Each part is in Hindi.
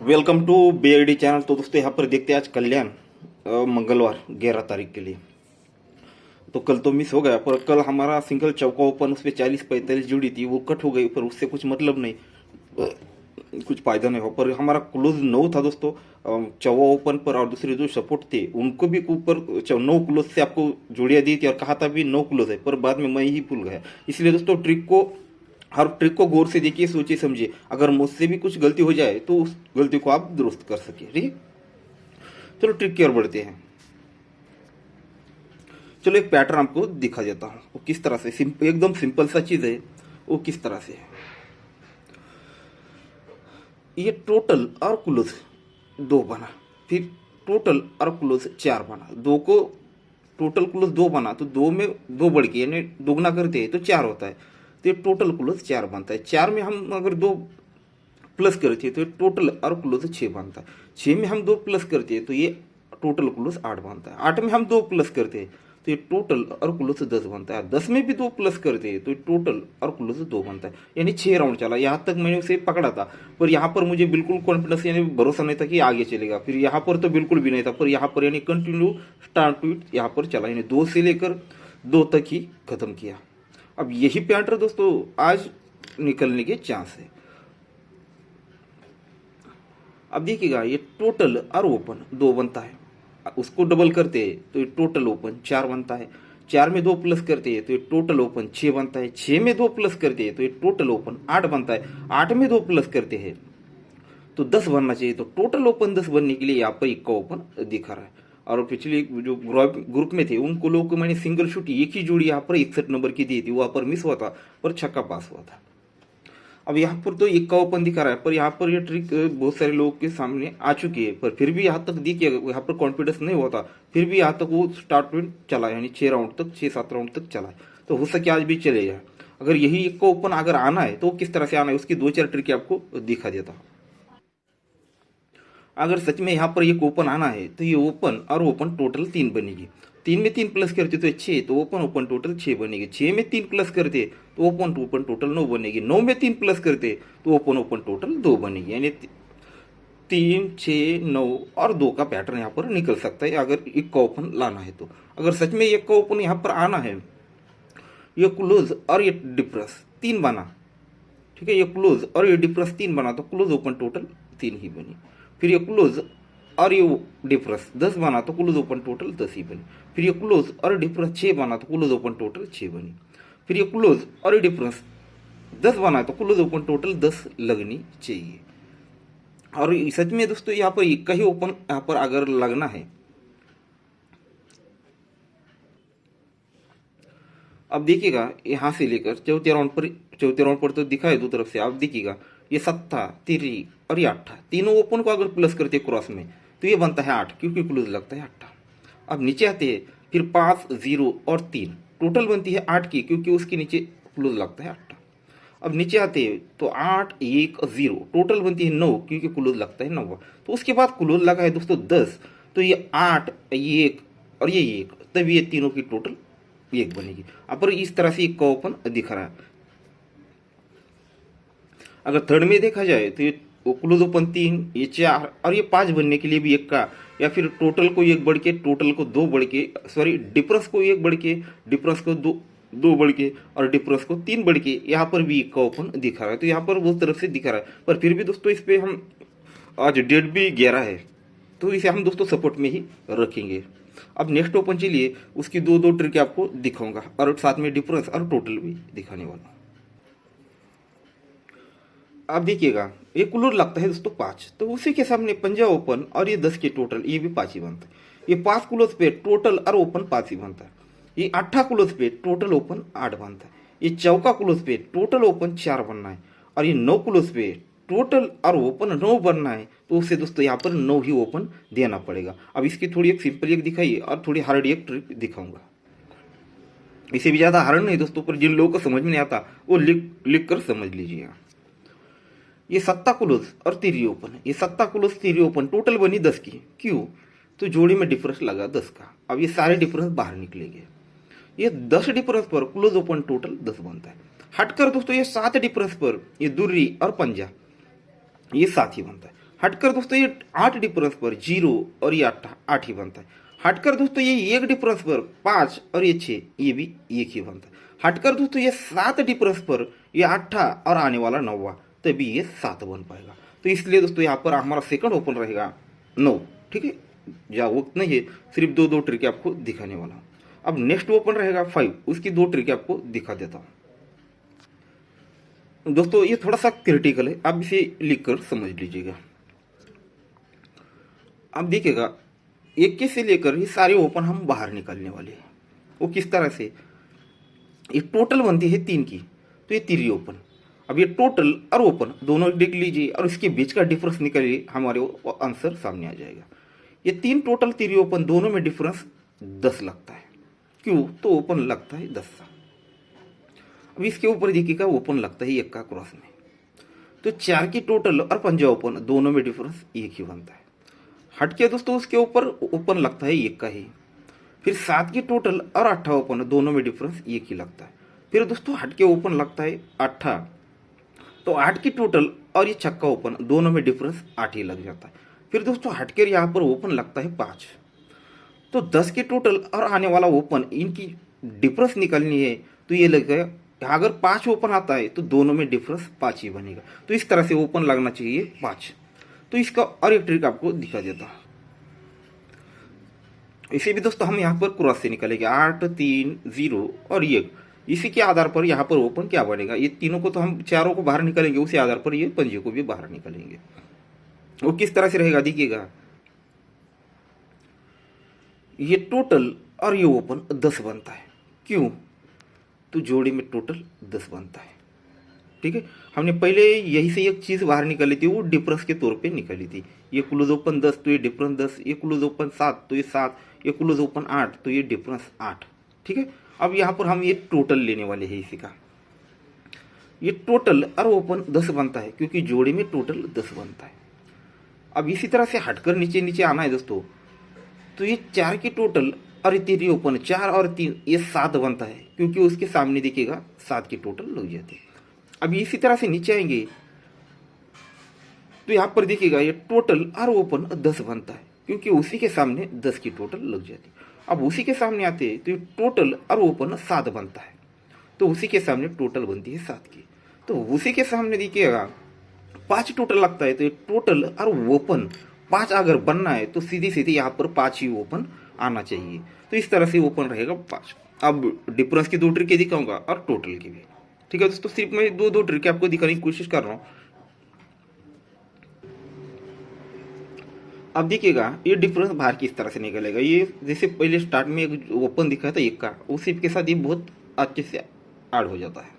Welcome to BID channel. तो दोस्तों यहाँ पर देखते हैं आज कल्याण मंगलवार 11 तारीख के लिए। तो कल तो मिस हो गया, पर कल हमारा सिंगल चौका ओपन उस पर 40-45 जुड़ी थी, वो कट हो गई, पर उससे कुछ मतलब नहीं, कुछ फायदा नहीं हो। पर हमारा क्लोज 9 था दोस्तों चौवा ओपन पर, और दूसरे जो सपोर्ट थे उनको भी ऊपर 9 क्लोज से आपको जोड़ियाँ दी थी और कहा था भी 9 क्लोज है, पर बाद में मैं ही भूल गया। इसलिए दोस्तों हर ट्रिक को गौर से देखिए, सोचिए समझिए। अगर मुझसे भी कुछ गलती हो जाए तो उस गलती को आप दुरुस्त कर सके। ठीक है, चलो ट्रिक की ओर बढ़ते हैं। चलो एक पैटर्न आपको दिखा देता हूँ, वो किस तरह से एकदम सिंपल सा चीज है। वो किस तरह से है, ये टोटल और क्लोज 2 बना, फिर टोटल और क्लोज 4 बना, 2 को टोटल क्लोज 2 बना तो 2 में 2 बढ़ के यानी दोगुना करते हैं तो 4 होता है, तो ये टोटल क्लोज 4 बनता है। 4 में हम अगर 2 प्लस करते हैं तो ये टोटल और क्लोज 6 बनता है। 6 में हम 2 प्लस करते हैं तो ये टोटल क्लोज 8 बनता है। 8 में हम 2 प्लस करते हैं तो ये टोटल और क्लोज 10 बनता है। 10 में भी 2 प्लस करते हैं तो ये टोटल और क्लोज 2 बनता है। यानी 6 राउंड चला, यहाँ तक मैंने उसे पकड़ा था, पर यहाँ पर मुझे बिल्कुल कॉन्फिडेंस यानी भरोसा नहीं था कि आगे चलेगा। फिर यहाँ पर तो बिल्कुल भी नहीं था, पर यहाँ पर यानी कंटिन्यू स्टार्ट टू इट यहाँ पर चला, यानी 2 से लेकर 2 तक ही खत्म किया। अब यही पैटर्न दोस्तों आज निकलने के चांस है। अब देखिएगा, ये टोटल और ओपन 2 बनता है, उसको डबल करते हैं तो ये टोटल ओपन 4 बनता है। 4 में 2 प्लस करते हैं तो ये टोटल ओपन 6 बनता है। 6 में 2 प्लस करते हैं तो ये टोटल ओपन 8 बनता है। 8 में 2 प्लस करते हैं तो 10 बनना चाहिए, तो टोटल ओपन 10 बनने के लिए यहाँ पर 1 का ओपन दिखा रहा है। और पिछले जो ग्रुप में थे उनको लोगों को मैंने सिंगल शूट एक ही जोड़ी यहाँ पर 61 नंबर की दी थी, वहाँ पर मिस हुआ था, पर छक्का पास हुआ था। अब यहाँ पर तो 1 का ओपन दिखा रहा है, पर यहाँ पर ये ट्रिक बहुत सारे लोगों के सामने आ चुकी है, पर फिर भी यहाँ तक देखिए यहाँ पर कॉन्फिडेंस नहीं होता, फिर भी यहाँ तक वो स्टार्ट में चला, यानी 6 राउंड तक 6-7 राउंड तक चला है। तो हो सके आज भी चलेगा। अगर यही 1 का ओपन अगर आना है तो किस तरह से आना है उसकी 2-4 ट्रिक आपको दिखा देता हूँ। अगर सच में यहाँ पर एक ओपन आना है तो ये ओपन और ओपन टोटल 3 बनेगी। 3 में 3 प्लस करते तो 6, तो ओपन ओपन टोटल 6 बनेगी। 6 में 3 प्लस करते तो ओपन ओपन टोटल 9 बनेगी। 9 में 3 प्लस करते तो ओपन ओपन टोटल 2 बनेगी। यानी 3, 6, 9 और 2 का पैटर्न यहाँ पर निकल सकता है अगर 1 का ओपन लाना है तो। अगर सच में 1 का ओपन यहाँ पर आना है, ये क्लोज और ये डिफरेंस 3 बना, ठीक है, ये क्लोज और ये डिफरेंस 3 बना तो क्लोज ओपन टोटल 3 ही बनी। फिर ये क्लोज और ये डिफरेंस 10 बना तो क्लोज ओपन टोटल 10 ही बनी। फिर ये क्लोज और डिफरेंस 6 बना तो क्लोज ओपन टोटल 6 बनी। फिर ये क्लोज और ये डिफरेंस 10 बना तो क्लोज ओपन टोटल 10 लगनी चाहिए। और सच में दोस्तों यहाँ पर एक का ही ओपन यहाँ पर अगर लगना है, अब देखिएगा यहाँ से लेकर चौथे राउंड पर तो दिखा है 2 तरफ से, आप देखिएगा ये 7, 3 और ये 8, तीनों ओपन को अगर प्लस करते हैं क्रॉस में तो ये बनता है 8, क्योंकि क्लोज लगता है 8। अब नीचे आते हैं, फिर 5, 0 और 3 टोटल बनती है 8 की, क्योंकि उसके नीचे क्लोज लगता है 8। अब नीचे आते हैं तो 8, 1, 0 टोटल बनती है 9, क्योंकि क्लोज लगता है 9। तो उसके बाद क्लोज लगा है दोस्तों 10, तो ये 8, 1 और ये 1, तब ये तीनों की टोटल 1 बनेगी। अब पर इस तरह से 1 का ओपन दिख रहा है। अगर थर्ड में देखा जाए तो ये क्लोज ओपन 3, ये 4 और ये 5 बनने के लिए भी 1 का, या फिर टोटल को 1 बढ़ के टोटल को 2 बढ़ के, सॉरी डिफरेंस को 1 बढ़ के डिफरेंस को 2 बढ़ के और डिफरेंस को 3 बढ़ के, यहाँ पर भी 1 का ओपन दिखा रहा है। तो यहाँ पर बहुत तरफ से दिखा रहा है, पर फिर भी दोस्तों इस पर हम आज डेट भी 11 है तो इसे हम दोस्तों सपोर्ट में ही रखेंगे। अब नेक्स्ट ओपन चलिए, उसकी 2 ट्रिक आपको दिखाऊंगा और साथ में डिफरेंस और टोटल भी दिखाने वाला हूँ। अब देखिएगा ये क्लोज लगता है दोस्तों 5, तो उसी के सामने पंजा ओपन और ये 10 के टोटल ये भी 5 ही बनता है। ये 5 क्लोज पे टोटल और ओपन 5 ही बनता है। ये 8 क्लोज पे टोटल ओपन 8 बनता है। ये चौका क्लोज पे टोटल ओपन 4 बनना है, और ये 9 क्लोज पे टोटल और ओपन 9 बनना है, तो उससे दोस्तों यहाँ पर 9 ही ओपन देना पड़ेगा। अब इसकी थोड़ी एक सिंपल एक दिखाइए और थोड़ी हार्ड एक ट्रिक दिखाऊंगा। इसे भी ज़्यादा हार्ड नहीं दोस्तों, पर जिन लोगों को समझ में नहीं आता वो लिख कर समझ लीजिए। ये 7 क्लोज और 3 ओपन है, ये 7 क्लोज 3 ओपन टोटल बनी 10 की। क्यों? तो जोड़ी में डिफरेंस लगा 10 का। अब ये सारे डिफरेंस बाहर निकलेंगे। ये 10 डिफरेंस पर क्लोज ओपन टोटल 10 बनता है। हटकर दोस्तों ये 7 डिफरेंस पर ये दुर्री और पंजा ये 7 ही बनता है। हटकर दोस्तों ये 8 डिफरेंस पर 0 और ये 8 ही बनता है। हटकर दोस्तों ये 1 डिफरेंस पर 5 और ये 6, ये भी 1 ही बनता है। हटकर दोस्तों ये 7 डिफरेंस पर ये 8 और आने वाला 9, तभी ये 7 बन पाएगा। तो इसलिए दोस्तों यहाँ पर हमारा सेकंड ओपन रहेगा 9। ठीक है, या वक्त नहीं है, सिर्फ दो ट्रिक आपको दिखाने वाला हूँ। अब नेक्स्ट ओपन रहेगा 5, उसकी 2 ट्रिक आपको दिखा देता हूँ। दोस्तों ये थोड़ा सा क्रिटिकल है, आप इसे लिखकर समझ लीजिएगा। अब देखिएगा 21 से लेकर ये सारे ओपन हम बाहर निकालने वाले हैं। वो किस तरह से, ये टोटल बनती है 3 की, तो ये 3 ओपन। अब ये टोटल और ओपन दोनों देख लीजिए और इसके बीच का डिफरेंस निकालिए, हमारे आंसर सामने आ जाएगा। ये 3 टोटल 3 ओपन दोनों में डिफरेंस 10 लगता है। क्यों, तो ओपन लगता है 10 का। अब इसके ऊपर देखिएगा ओपन लगता है 1 का क्रॉस में, तो 4 की टोटल और 5 ओपन दोनों में डिफरेंस 1 ही बनता है। हटके दोस्तों उसके ऊपर ओपन लगता है 1 का ही। फिर 7 की टोटल और 8 ओपन दोनों में डिफरेंस 1 ही लगता है। फिर दोस्तों हटके ओपन लगता है 8, तो 8 की टोटल और ये छक्का ओपन दोनों में डिफरेंस 8 ही लग जाता है। फिर दोस्तों हटके यहाँ पर ओपन लगता है 5, तो 10 की टोटल और आने वाला ओपन, इनकी डिफरेंस निकालनी है, तो ये लग गया अगर 5 ओपन आता है तो दोनों में डिफरेंस 5 ही बनेगा। तो इस तरह से ओपन लगना चाहिए 5। तो इसका और एक ट्रिक आपको दिखा देता हूं। इसे भी दोस्तों हम यहाँ पर क्रॉस से निकालेंगे 8, 3, 0 और 1। इसी के आधार पर यहाँ पर ओपन क्या बनेगा, ये तीनों को तो हम चारों को बाहर निकालेंगे, उसी आधार पर ये पंजे को भी बाहर निकालेंगे। वो किस तरह से रहेगा देखिएगा, ये टोटल और ये ओपन 10 बनता है। क्यों, तो जोड़ी में टोटल 10 बनता है। ठीक है, हमने पहले यही से एक चीज़ बाहर निकाली थी, वो डिफरेंस के तौर पे निकाली थी। ये क्लोज ओपन 10 तो ये डिफरेंस 10, ये क्लोज ओपन 7 तो ये 7, ये क्लोज ओपन 8 तो ये डिफरेंस 8। ठीक है, अब यहाँ पर हम ये टोटल लेने वाले हैं इसी का। ये टोटल और ओपन 10 बनता है क्योंकि जोड़ी में टोटल 10 बनता है। अब इसी तरह से हटकर नीचे नीचे आना है दोस्तों, तो ये 4 की टोटल और ये 3 ओपन 4 और 3 ये 7 बनता है क्योंकि उसके सामने देखिएगा 7 की टोटल लग जाती है। अब इसी तरह से नीचे आएंगे तो यहाँ पर देखिएगा ये टोटल और ओपन 10 बनता है क्योंकि उसी के सामने 10 की टोटल लग जाती है। अब उसी के सामने आते हैं तो ये टोटल और ओपन 7 बनता है, तो उसी के सामने टोटल बनती है 7 की। तो उसी के सामने देखिएगा 5 टोटल लगता है, तो ये टोटल और ओपन 5 अगर बनना है तो सीधी सीधी यहाँ पर 5 ही ओपन आना चाहिए। तो इस तरह से ओपन रहेगा 5। अब डिफरेंस की 2 ट्रिक दिखाऊंगा और टोटल की भी। ठीक है दोस्तों, सिर्फ मैं दो ट्रिक आपको दिखाने की कोशिश कर रहा हूँ। अब देखिएगा ये डिफरेंस बाहर किस तरह से निकलेगा। ये जैसे पहले स्टार्ट में एक ओपन दिखाया था 1 का, उसी के साथ ये बहुत अच्छे से ऐड हो जाता है।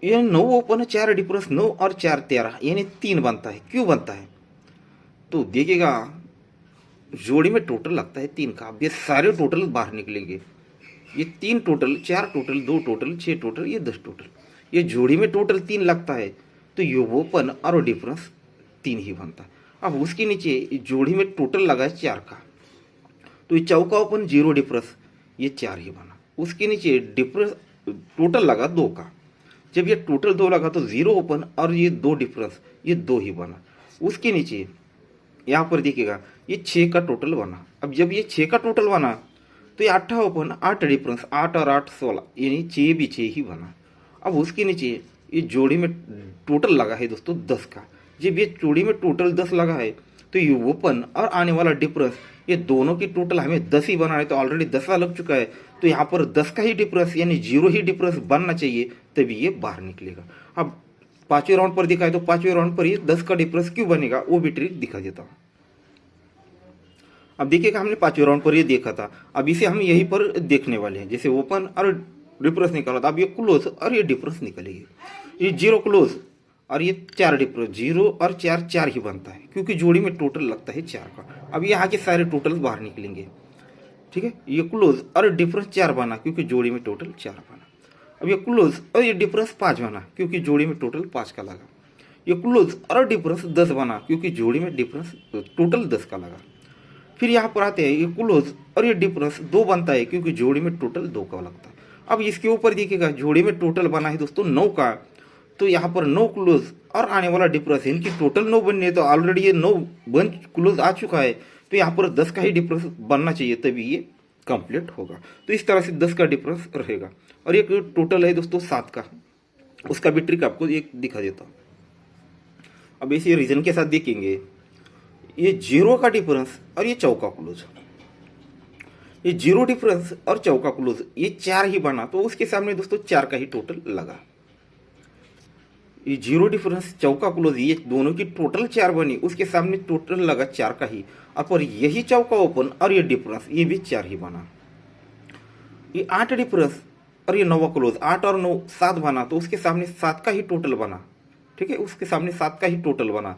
ये 9 ओपन है, 4 डिफरेंस 9 और 4 13 यानी 3 बनता है। क्यों बनता है, तो देखिएगा जोड़ी में टोटल लगता है 3 का। अब ये सारे टोटल बाहर निकलेंगे, ये 3 टोटल, 4 टोटल, 2 टोटल, 6 टोटल, ये 10 टोटल। ये जोड़ी में टोटल 3 लगता है तो ये ओपन और डिफरेंस 3 ही बनता है। अब उसके नीचे जोड़ी में टोटल लगा है 4 का, तो ये चौका ओपन 0 डिफरेंस, ये 4 ही बना। उसके नीचे डिफरेंस टोटल लगा 2 का, जब ये टोटल 2 लगा तो 0 ओपन और ये 2 डिफरेंस, ये 2 ही बना। उसके नीचे यहाँ पर देखिएगा ये 6 का टोटल बना। अब जब ये 6 का टोटल बना तो ये 8 ओपन 8 डिफरेंस, 8 और 8 16 यानी 6 भी 6 ही बना। अब उसके नीचे ये जोड़ी में टोटल लगा है दोस्तों 10 का। जब ये जोड़ी में टोटल 10 लगा है तो ये ओपन और आने वाला डिफरेंस, ये दोनों की टोटल हमें 10 ही बना है, तो ऑलरेडी 10 लग चुका है, तो यहाँ पर 10 का ही डिफरेंस यानी 0 ही डिफरेंस बनना चाहिए, तभी ये बाहर निकलेगा। अब 5वें राउंड पर दिखा है तो 5वें राउंड पर ये 10 का डिफरेंस क्यों बनेगा वो भी ट्रिक दिखा देता हूँ। अब देखिएगा हमने 5वें राउंड पर ये देखा था, अब इसे हम यहीं पर देखने वाले हैं। जैसे ओपन और डिफरेंस निकाला था, अब ये क्लोज और ये डिफरेंस निकलेगी। ये 0 क्लोज और ये 4 डिफरेंस, 0 और 4 4 ही बनता है क्योंकि जोड़ी में टोटल लगता है 4 का। अब यहाँ के सारे टोटल बाहर निकलेंगे। ठीक है, ये क्लोज और डिफरेंस 4 बना क्योंकि जोड़ी में टोटल 4 बना। अब ये क्लोज और ये डिफरेंस 5 बना क्योंकि जोड़ी में टोटल 5 का लगा। ये क्लोज और डिफरेंस 10 बना क्योंकि जोड़ी में डिफरेंस टोटल 10 का लगा। फिर यहाँ पर आते हैं ये क्लोज और ये डिफरेंस 2 बनता है क्योंकि जोड़ी में टोटल 2 का लगता है। अब इसके ऊपर देखिएगा जोड़ी में टोटल बना है दोस्तों 9 का, तो यहाँ पर 9 क्लोज और आने वाला डिफरेंस, इनकी टोटल 9 बननी है, तो ऑलरेडी ये 9 बन क्लोज आ चुका है, तो यहाँ पर 10 का ही डिफरेंस बनना चाहिए, तभी ये कंप्लीट होगा। तो इस तरह से 10 का डिफरेंस रहेगा। और एक टोटल है दोस्तों 7 का, उसका भी ट्रिक आपको एक दिखा देता हूँ। अब इसे रीजन के साथ देखेंगे, ये 0 का डिफरेंस और ये चौका क्लोज, ये 0 डिफरेंस और चौका क्लोज ये 4 ही बना, तो उसके सामने दोस्तों 4 का ही टोटल लगा। ये 0 डिफरेंस चौका क्लोज ये दोनों की टोटल 4 बनी, उसके सामने टोटल लगा 4 का ही। और पर यही चौका ओपन और ये डिफरेंस ये भी 4 ही बना। ये 8 डिफरेंस और ये 9 क्लोज, 8 और 9 7 बना, तो उसके सामने 7 का ही टोटल बना। ठीक है, उसके सामने 7 का ही टोटल बना।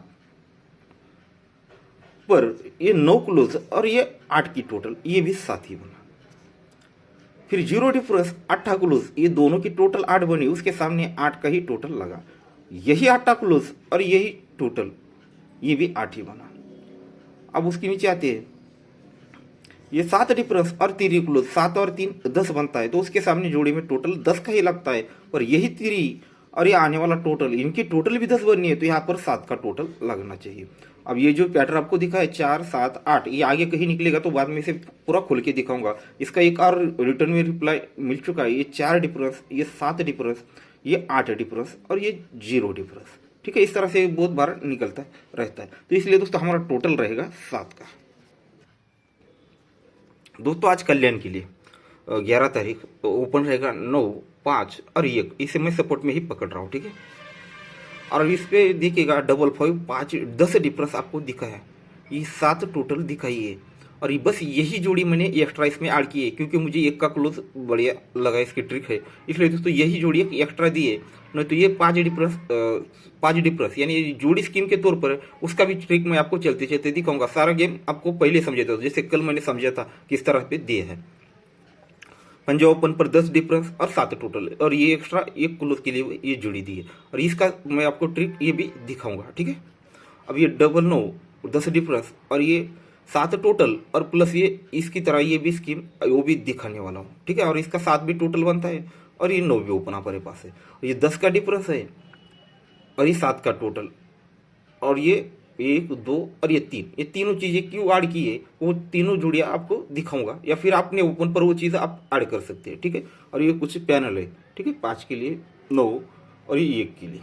पर ये 9 क्लोज और ये 8 की टोटल ये भी 7 ही बना। फिर 0 डिफरेंस 8 क्लोज, ये दोनों की टोटल 8 बनी, उसके सामने 8 का ही टोटल लगा। यही 8 क्लोज और यही टोटल ये भी 8 ही बना। अब उसके नीचे आते हैं, ये 7 डिफरेंस और 3 क्लोज, 7 और 3 10 बनता है, तो उसके सामने जोड़ी में टोटल 10 का ही लगता है। पर यही 3 और ये आने वाला टोटल, इनकी टोटल भी 10 बननी है, तो यहाँ पर 7 का टोटल लगना चाहिए। अब ये जो पैटर्न आपको दिखा है 4 7 8, ये आगे कहीं निकलेगा तो बाद में इसे पूरा खोल के दिखाऊंगा। इसका एक और रिटर्न में रिप्लाई मिल चुका है, ये 4 डिफरेंस, ये 7 डिफरेंस, ये 8 डिफरेंस और ये 0 डिफरेंस। ठीक है, इस तरह से बहुत बार निकलता रहता है। तो इसलिए दोस्तों हमारा टोटल रहेगा 7 का। दोस्तों आज कल्याण के लिए 11 तारीख ओपन रहेगा 9 5 और 1, इसे मैं सपोर्ट में ही पकड़ रहा हूँ। ठीक है, और इस पे देखिएगा 5 5 5 10 डिफरेंस आपको दिखा है, ये 7 टोटल दिखाई है। और ये बस यही जोड़ी मैंने एक्स्ट्रा इसमें ऐड की है, क्योंकि मुझे 1 का क्लोज बढ़िया लगा, इसकी ट्रिक है, इसलिए दोस्तों यही जोड़ी एक एक्स्ट्रा दी है। नहीं तो ये 5 डिफरेंस यानी जोड़ी स्कीम के तौर पर उसका भी ट्रिक मैं आपको चलते चलते दिखाऊंगा। सारा गेम आपको पहले समझा था, जैसे कल मैंने समझा था किस तरह पे दिए है। पंजाब ओपन पर 10 डिफरेंस और 7 टोटल, और ये एक्स्ट्रा 1 क्लोज के लिए ये जोड़ी दी है, और इसका मैं आपको ट्रिक ये भी दिखाऊंगा। ठीक है, अब ये 9 10 डिफरेंस और ये 7 टोटल और प्लस ये इसकी तरह ये भी स्कीम वो भी दिखाने वाला हूँ। ठीक है, और इसका 7 भी टोटल बनता है और ये 9 भी ओपन हमारे पास है, ये 10 का डिफरेंस है और ये 7 का टोटल, और ये 1 2 और ये 3, ये तीनों चीजें क्यों ऐड की है वो तीनों जोड़ियां आपको दिखाऊंगा, या फिर आपने ओपन पर वो चीज़ आप ऐड कर सकते हैं। ठीक है, और ये कुछ पैनल है। ठीक है, 5 के लिए 9 और ये 1 के लिए,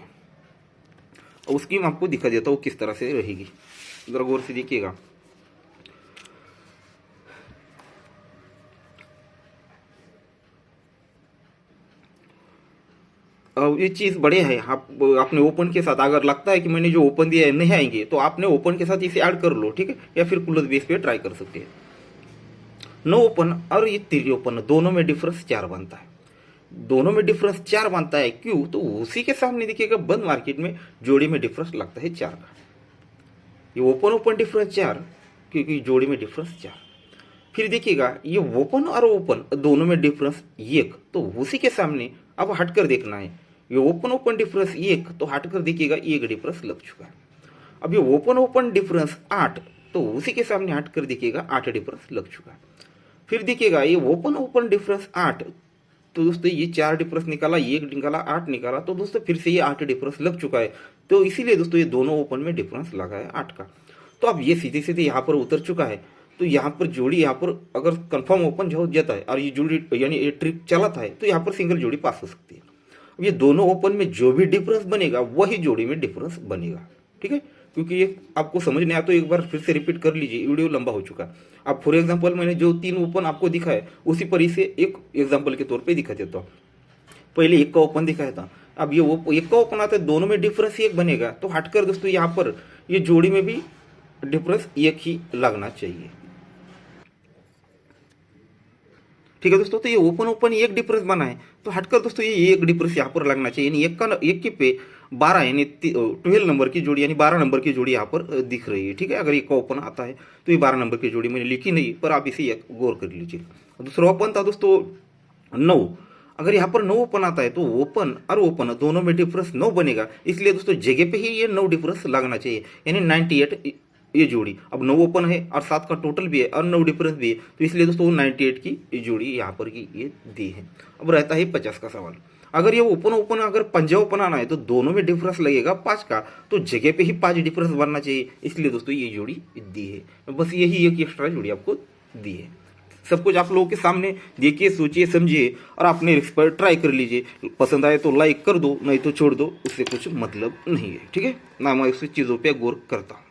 और उसकी मैं आपको दिखा देता हूँ किस तरह से रहेगी, जरा गौर से देखिएगा। ये चीज़ बढ़िया है। आप आपने ओपन के साथ अगर लगता है कि मैंने जो ओपन दिया है नहीं आएंगे, तो आपने ओपन के साथ इसे ऐड कर लो। ठीक है, या फिर क्लोज बेस पे ट्राई कर सकते हैं। 9 ओपन और ये 3 ओपन दोनों में डिफरेंस 4 बनता है, दोनों में डिफरेंस 4 बनता है। क्यों? तो उसी के सामने देखिएगा बंद मार्केट में जोड़ी में डिफरेंस लगता है 4 का। ये ओपन डिफरेंस 4, क्योंकि जोड़ी में डिफरेंस 4। फिर देखिएगा ये ओपन और ओपन दोनों में डिफरेंस 1, तो उसी के सामने अब हटकर देखना है। ये ओपन डिफरेंस 1, तो हटकर देखिएगा 1 डिफरेंस लग चुका है। अब ये ओपन डिफरेंस 8, तो उसी के सामने हटकर देखिएगा 8 डिफरेंस लग चुका है। फिर देखिएगा ये ओपन डिफरेंस 8, तो दोस्तों ये 4 डिफरेंस निकाला, 1 निकाला, 8 निकाला, तो दोस्तों फिर से ये 8 डिफरेंस लग चुका है। तो इसीलिए दोस्तों ये दोनों ओपन में डिफरेंस लगा है 8 का। तो अब ये सीधे सीधे यहाँ पर उतर चुका है, तो यहाँ पर जोड़ी यहाँ पर अगर कंफर्म ओपन हो जाता है और ये जोड़ी यानी ये ट्रिक चलाता है, तो यहाँ पर सिंगल जोड़ी पास हो सकती है। अब ये दोनों ओपन में जो भी डिफरेंस बनेगा वही जोड़ी में डिफरेंस बनेगा। ठीक है, क्योंकि ये आपको समझ नहीं आया तो एक बार फिर से रिपीट कर लीजिए, वीडियो लंबा हो चुका है। अब फॉर एग्जांपल मैंने जो 3 ओपन आपको दिखाया उसी पर इसे एक एग्जांपल के तौर पे दिखा देता हूँ। पहले 1 का ओपन दिखाया था, अब ये 1 का ओपन आता है, दोनों में डिफरेंस 1 बनेगा, तो हटकर दोस्तों यहाँ पर ये जोड़ी में भी डिफरेंस 1 ही लगना चाहिए। ठीक है दोस्तों, तो ये ओपन 1 डिफरेंस बना है, तो हटकर दोस्तों ये 1 डिफरेंस यहाँ पर लगना चाहिए, यानी 1 के पे 12 यानी 12 नंबर की जोड़ी यानी 12 नंबर की जोड़ी यहाँ पर दिख रही है। ठीक है, अगर 1 का ओपन आता है तो ये 12 नंबर की जोड़ी मैंने लिखी नहीं, पर आप इसे गौर कर लीजिए। दूसरा ओपन था दोस्तों 9, अगर यहाँ पर 9 ओपन आता है तो ओपन और ओपन दोनों में डिफरेंस 9 बनेगा, इसलिए दोस्तों जगह पे ही ये 9 डिफरेंस लगना चाहिए, यानी 98 ये जोड़ी। अब 9 ओपन है और 7 का टोटल भी है और 9 डिफरेंस भी है, तो इसलिए दोस्तों 98 की जोड़ी यहाँ पर की ये दी है। अब रहता है 50 का सवाल। अगर ये ओपन ओपन अगर पंजा ओपन आना है तो दोनों में डिफरेंस लगेगा 5 का, तो जगह पे ही 5 डिफरेंस बनना चाहिए, इसलिए दोस्तों ये जोड़ी दी है। बस यही एक एक्स्ट्रा जोड़ी आपको दी है। सब कुछ आप लोगों के सामने देखिए, सोचिए, समझिए और अपने रिस्क पर ट्राई कर लीजिए। पसंद आए तो लाइक कर दो, नहीं तो छोड़ दो, उससे कुछ मतलब नहीं है। ठीक है ना, मैं उस चीज़ों पे गौर करता हूँ।